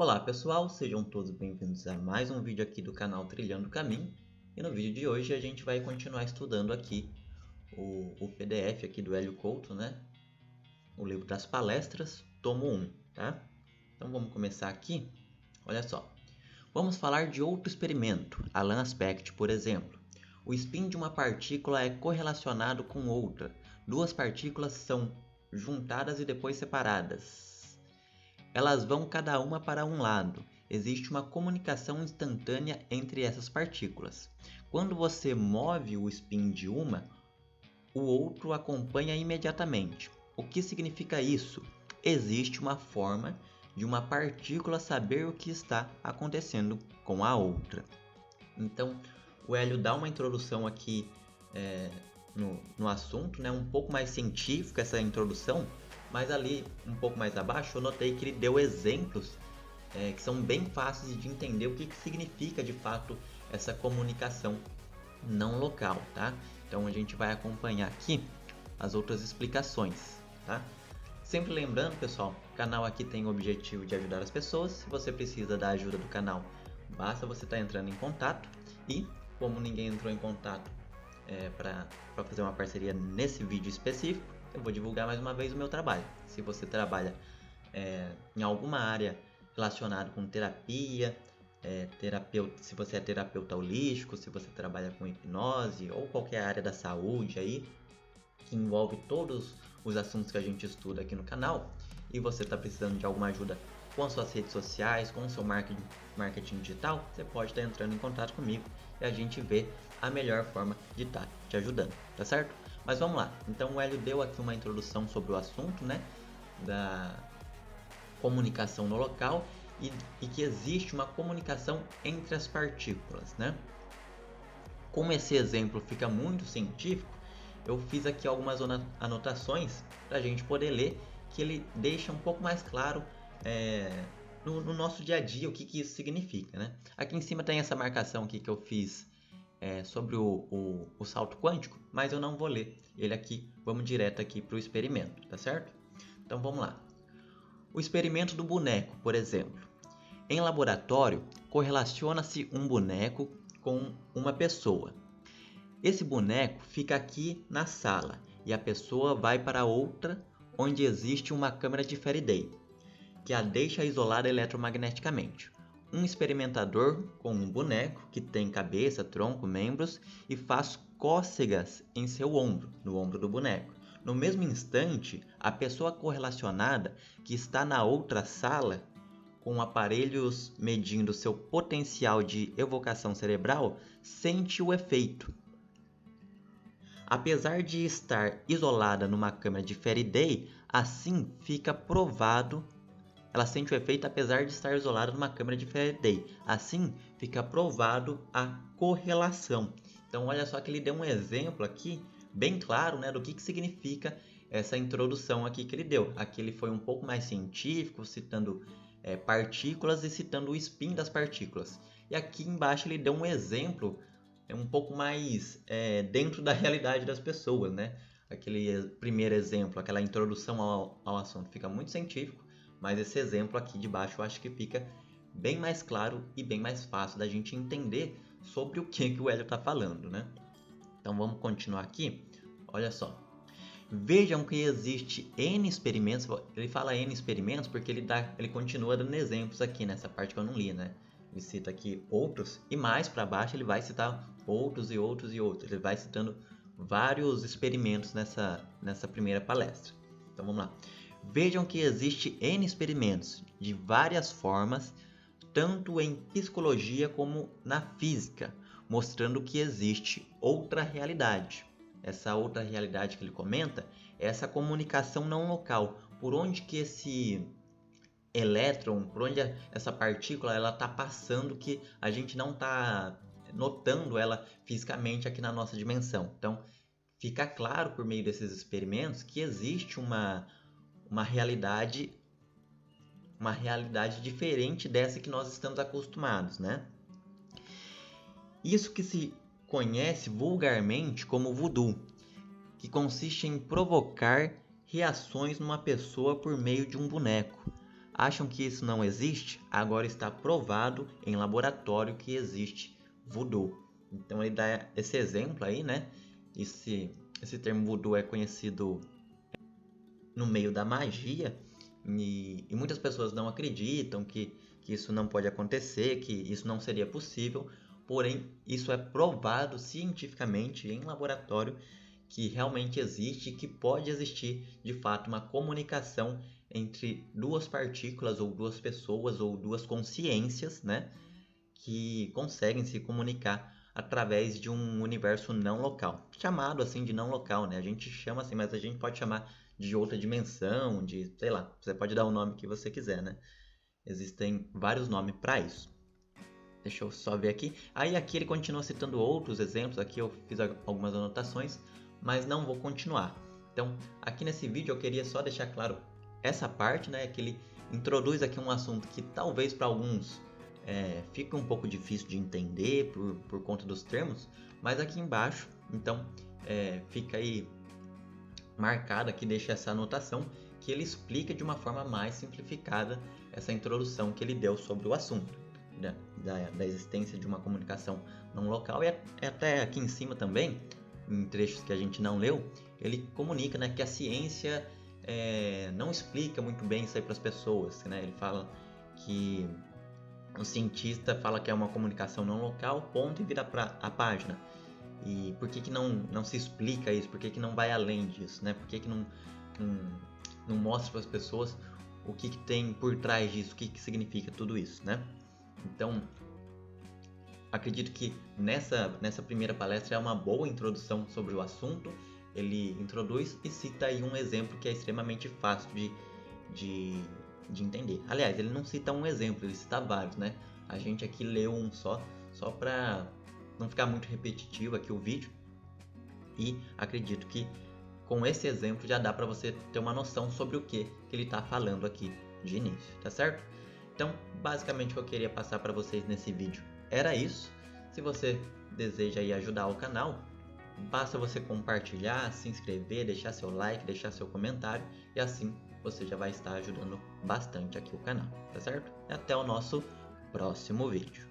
Olá pessoal, sejam todos bem-vindos a mais um vídeo aqui do canal Trilhando o Caminho. E no vídeo de hoje a gente vai continuar estudando aqui o PDF aqui do Hélio Couto, né? O livro das palestras, tomo 1, tá? Então vamos começar aqui. Olha só, vamos falar de outro experimento, Allan Aspect, por exemplo. O spin de uma partícula é correlacionado com outra. Duas partículas são juntadas e depois separadas. Elas vão cada uma para um lado. Existe uma comunicação instantânea entre essas partículas. Quando você move o spin de uma, o outro acompanha imediatamente. O que significa isso? Existe uma forma de uma partícula saber o que está acontecendo com a outra. Então, o Hélio dá uma introdução aqui no assunto, né? Um pouco mais científica essa introdução, mas ali um pouco mais abaixo eu notei que ele deu exemplos que são bem fáceis de entender o que significa de fato essa comunicação não local, tá? Então a gente vai acompanhar aqui as outras explicações, tá? Sempre lembrando, pessoal, o canal aqui tem o objetivo de ajudar as pessoas. Se você precisa da ajuda do canal, basta você estar entrando em contato. E como ninguém entrou em contato para fazer uma parceria nesse vídeo específico, eu vou divulgar mais uma vez o meu trabalho. Se você trabalha em alguma área relacionada com terapia, se você é terapeuta holístico, se você trabalha com hipnose ou qualquer área da saúde aí, que envolve todos os assuntos que a gente estuda aqui no canal, e você está precisando de alguma ajuda com as suas redes sociais, com o seu marketing digital, você pode estar entrando em contato comigo e a gente vê a melhor forma de estar te ajudando, tá certo? Mas vamos lá, então o Hélio deu aqui uma introdução sobre o assunto, né, da comunicação no local e que existe uma comunicação entre as partículas, né? Como esse exemplo fica muito científico, eu fiz aqui algumas anotações para a gente poder ler, que ele deixa um pouco mais claro no nosso dia a dia o que isso significa, né? Aqui em cima tem essa marcação aqui que eu fiz sobre o salto quântico, mas eu não vou ler ele aqui, vamos direto aqui para o experimento, tá certo? Então vamos lá. O experimento do boneco, por exemplo. Em laboratório, correlaciona-se um boneco com uma pessoa. Esse boneco fica aqui na sala e a pessoa vai para outra onde existe uma câmera de Faraday, que a deixa isolada eletromagneticamente. Um experimentador com um boneco que tem cabeça, tronco, membros e faz cócegas em seu ombro, no ombro do boneco. No mesmo instante, a pessoa correlacionada que está na outra sala, com aparelhos medindo seu potencial de evocação cerebral, sente o efeito. Apesar de estar isolada numa câmera de Faraday, assim fica provado. Ela sente o efeito apesar de estar isolada numa câmera de Faraday. Assim fica provado a correlação. Então olha só que ele deu um exemplo aqui bem claro, né, do que significa essa introdução aqui que ele deu. Aqui ele foi um pouco mais científico, citando partículas e citando o spin das partículas. E aqui embaixo ele deu um exemplo um pouco mais dentro da realidade das pessoas, né? Aquele primeiro exemplo, aquela introdução ao assunto fica muito científico, mas esse exemplo aqui de baixo eu acho que fica bem mais claro e bem mais fácil da gente entender sobre o que o Hélio está falando, né? Então vamos continuar aqui. Olha só. Vejam que existe N experimentos. Ele fala N experimentos porque ele continua dando exemplos aqui nessa parte que eu não li, né? Ele cita aqui outros e mais para baixo ele vai citar outros e outros e outros. Ele vai citando vários experimentos nessa primeira palestra. Então vamos lá. Vejam que existe N experimentos de várias formas, tanto em psicologia como na física, mostrando que existe outra realidade. Essa outra realidade que ele comenta é essa comunicação não local, por onde que esse elétron, por onde essa partícula ela está passando, que a gente não está notando ela fisicamente aqui na nossa dimensão. Então fica claro por meio desses experimentos que existe uma realidade diferente dessa que nós estamos acostumados, né? Isso que se conhece vulgarmente como voodoo, que consiste em provocar reações numa pessoa por meio de um boneco. acham que isso não existe? Agora está provado em laboratório que existe voodoo. Então ele dá esse exemplo aí, né? Esse termo voodoo é conhecido no meio da magia e muitas pessoas não acreditam que isso não pode acontecer, que isso não seria possível, porém isso é provado cientificamente em laboratório que realmente existe e que pode existir de fato uma comunicação entre duas partículas ou duas pessoas ou duas consciências, né, que conseguem se comunicar através de um universo não local, chamado assim de não local, né? A gente chama assim, mas a gente pode chamar de outra dimensão, de, sei lá, você pode dar o nome que você quiser, né? Existem vários nomes para isso. Deixa eu só ver aqui. Aí aqui ele continua citando outros exemplos, aqui eu fiz algumas anotações, mas não vou continuar. Então, aqui nesse vídeo eu queria só deixar claro essa parte, né, que ele introduz aqui um assunto que talvez para alguns fica um pouco difícil de entender por conta dos termos, mas aqui embaixo, então, fica aí marcado aqui, deixa essa anotação, que ele explica de uma forma mais simplificada essa introdução que ele deu sobre o assunto, né, da existência de uma comunicação não local, e até aqui em cima também, em trechos que a gente não leu, ele comunica, né, que a ciência não explica muito bem isso aí para as pessoas, né? Ele fala que o cientista fala que é uma comunicação não local, ponto, e vira para a página. E por que não se explica isso? Por que não vai além disso, né? Por que não mostra para as pessoas o que tem por trás disso, o que significa tudo isso, né? Então, acredito que nessa primeira palestra é uma boa introdução sobre o assunto. Ele introduz e cita aí um exemplo que é extremamente fácil de entender. Aliás, ele não cita um exemplo, ele cita vários, né? A gente aqui leu um só para não ficar muito repetitivo aqui o vídeo. E acredito que com esse exemplo já dá para você ter uma noção sobre o que ele está falando aqui de início, tá certo? Então, basicamente o que eu queria passar para vocês nesse vídeo era isso. Se você deseja aí ajudar o canal, basta você compartilhar, se inscrever, deixar seu like, deixar seu comentário, e assim você já vai estar ajudando bastante aqui o canal, tá certo? E até o nosso próximo vídeo.